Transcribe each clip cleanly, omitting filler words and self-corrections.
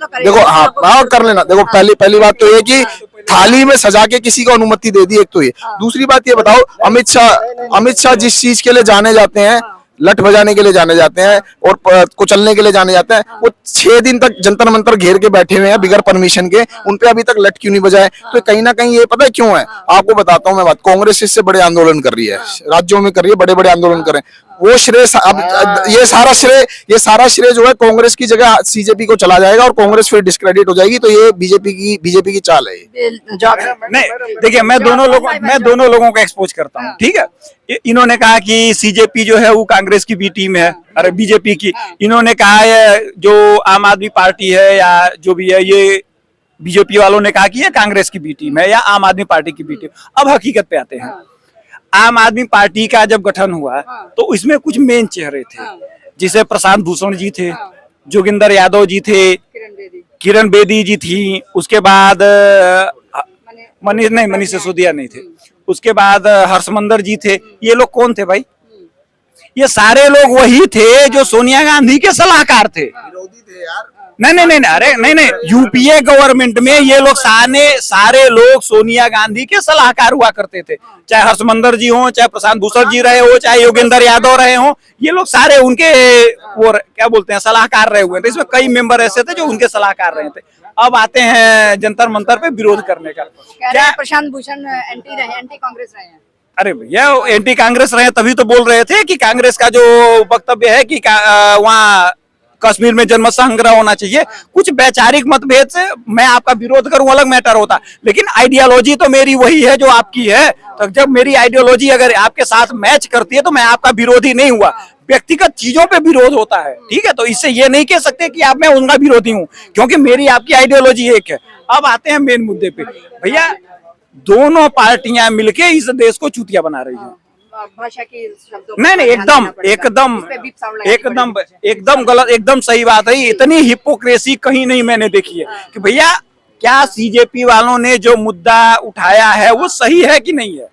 देखो हाँ कर लेना। देखो पहली बात तो ये कि थाली में सजा के किसी को अनुमति दे दी, एक तो ये। दूसरी बात ये बताओ, अमित शाह जिस चीज के लिए जाने जाते हैं, लठ बजाने के लिए जाने जाते हैं और कुचलने के लिए जाने जाते हैं, वो 6 दिन तक जंतर मंतर घेर के बैठे हुए हैं बिगर परमिशन के, उन पे अभी तक लठ क्यों नहीं बजाए? तो कहीं ना कहीं ये पता है क्यों है, आपको बताता हूँ मैं बात। कांग्रेस इससे बड़े आंदोलन कर रही है, राज्यों में कर रही है, बड़े बड़े आंदोलन कर रहे हैं। वो श्रेय अब ये सारा श्रेय जो है कांग्रेस की जगह सीजेपी को चला जाएगा और कांग्रेस फिर डिस्क्रेडिट हो जाएगी। तो ये बीजेपी की चाल है। नहीं देखिए, मैं दोनों लोगों को एक्सपोज करता हूँ, ठीक है। इन्होंने कहा कि सीजेपी जो है वो कांग्रेस की बी टीम है, अरे बीजेपी की। इन्होंने कहा है जो आम आदमी पार्टी है या जो भी है, ये बीजेपी वालों ने कहा कि ये कांग्रेस की बी टीम है या आम आदमी पार्टी की बी टीम। अब हकीकत पे आते हैं। आम आदमी पार्टी का जब गठन हुआ तो इसमें कुछ मेन चेहरे थे, जिसे प्रशांत भूषण जी थे, जोगिंदर यादव जी थे, किरण बेदी जी थी, उसके बाद मनीष सिसोदिया नहीं थे, उसके बाद हर्षमंदर जी थे। ये लोग कौन थे भाई? ये सारे लोग वही थे जो सोनिया गांधी के सलाहकार थे। नहीं, अरे नहीं, यूपीए गवर्नमेंट में ये लोग सारे लोग सोनिया गांधी के सलाहकार हुआ करते थे। चाहे हर्षमंदर जी हो, चाहे प्रशांत भूषण जी रहे हो, चाहे योगेंद्र यादव रहे हो, ये लोग सारे उनके वो क्या बोलते हैं सलाहकार रहे हुए थे। इसमें कई मेंबर ऐसे थे जो उनके सलाहकार रहे थे। अब आते हैं जंतर मंतर पे विरोध करने का। क्या प्रशांत भूषण एंटी कांग्रेस रहे हैं? अरे भैया, एंटी कांग्रेस रहे तभी तो बोल रहे थे कि कांग्रेस का जो वक्तव्य है कि वहाँ कश्मीर में जनमत संग्रह होना चाहिए। कुछ वैचारिक मतभेद से मैं आपका विरोध करूं अलग मैटर होता, लेकिन आइडियोलॉजी तो मेरी वही है जो आपकी है। तो जब मेरी आइडियोलॉजी अगर आपके साथ मैच करती है तो मैं आपका विरोधी नहीं हुआ। व्यक्तिगत चीजों पे विरोध होता है, ठीक है। तो इससे ये नहीं कह सकते कि आप मैं उनका विरोधी हूँ, क्योंकि मेरी आपकी आइडियोलॉजी एक है। अब आते हैं मेन मुद्दे पे। भैया, दोनों पार्टियां मिलके इस देश को चूतिया बना रही है। भाषा की नहीं, एकदम गलत, एकदम सही बात है। इतनी हिपोक्रेसी कहीं नहीं मैंने देखी है कि भैया क्या सीजेपी वालों ने जो मुद्दा उठाया है वो सही है कि नहीं है?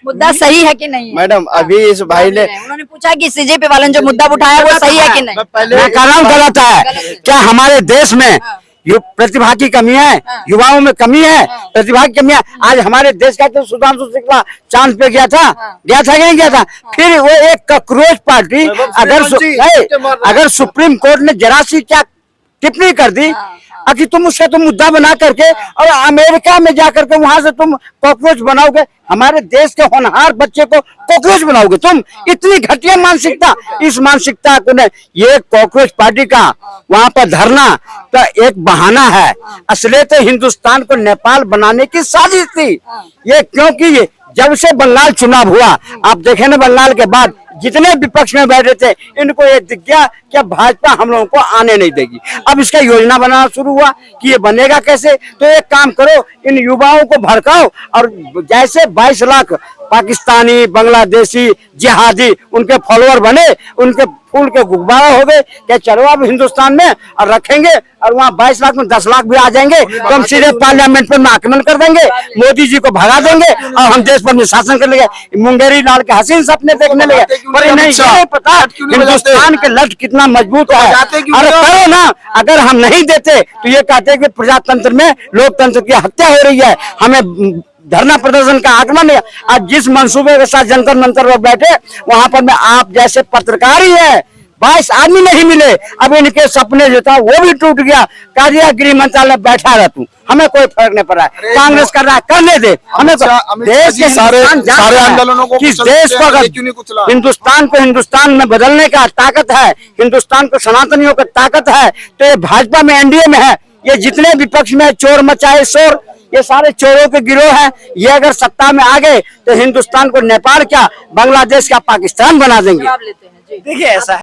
मुद्दा सही है कि नहीं है? मैडम, अभी इस भाई ने उन्होंने पूछा कि सीजेपी वालों ने जो मुद्दा उठाया वो सही है कि नहीं? मैं कह रहा हूँ गलत है। क्या हमारे देश में प्रतिभा की कमी है? युवाओं में कमी है, प्रतिभा की कमी है। आज हमारे देश का तो सुधांशु शुक्ला चांद पे गया था कि नहीं गया था? फिर वो एक कॉकरोच पार्टी अगर सुप्रीम कोर्ट ने जरा सी क्या टिप्पणी कर दी कि तुम उसका तुम मुद्दा बना करके और अमेरिका में जाकर के वहां से तुम कॉकरोच बनाओगे, हमारे देश के होनहार बच्चे को कॉकरोच बनाओगे तुम? इतनी घटिया मानसिकता। इस मानसिकता को ने ये कॉकरोच पार्टी का वहां पर धरना तो एक बहाना है। असलियत तो हिंदुस्तान को नेपाल बनाने की साजिश थी ये, क्योंकि ये जब से बंगाल चुनाव हुआ, आप देखें ना, बंगाल के बाद जितने विपक्ष में बैठे थे इनको ये दिख गया कि भाजपा हम लोगों को आने नहीं देगी। अब इसका योजना बनाना शुरू हुआ कि ये बनेगा कैसे। तो एक काम करो, इन युवाओं को भड़काओ और जैसे 22 लाख पाकिस्तानी, बांग्लादेशी, जिहादी उनके फॉलोअर बने, उनके फूल के गुब्बारा हो गए कि चलो अब हिंदुस्तान में और रखेंगे और वहाँ 22 लाख में 10 लाख भी आ जाएंगे तो हम सीधे पार्लियामेंट पर आक्रमण कर देंगे, मोदी जी को भगा देंगे और हम देश पर शासन कर लेंगे। मुंगेरी लाल के हसीन सपने देखने लगे, पर नहीं ये पता हिंदुस्तान के लठ कितना मजबूत है। अरे करो ना, अगर हम नहीं देते तो ये कहते कि प्रजातंत्र में लोकतंत्र की हत्या हो रही है, हमें धरना प्रदर्शन का आगमन है। आज जिस मंसूबे के साथ जंतर मंतर पर बैठे वहां पर मैं आप जैसे पत्रकार ही है, 22 आदमी नहीं मिले। अब इनके सपने जो था वो भी टूट गया। कह दिया गृह मंत्रालय बैठा रह तू, हमें कोई फर्क नहीं पड़ रहा है, कांग्रेस कर रहा है करने दे। हमें देश के सारे आंदोलनों को, किस देश को अगर हिंदुस्तान को हिंदुस्तान में बदलने का ताकत है, हिंदुस्तान को सनातनियों का ताकत है, तो ये भाजपा में एनडीए में है। ये जितने विपक्ष में चोर मचाए शोर, ये सारे चोरों के गिरोह हैं। ये अगर सत्ता में आ गए तो हिंदुस्तान को नेपाल क्या, बांग्लादेश क्या, पाकिस्तान बना देंगे। देखिए ऐसा है।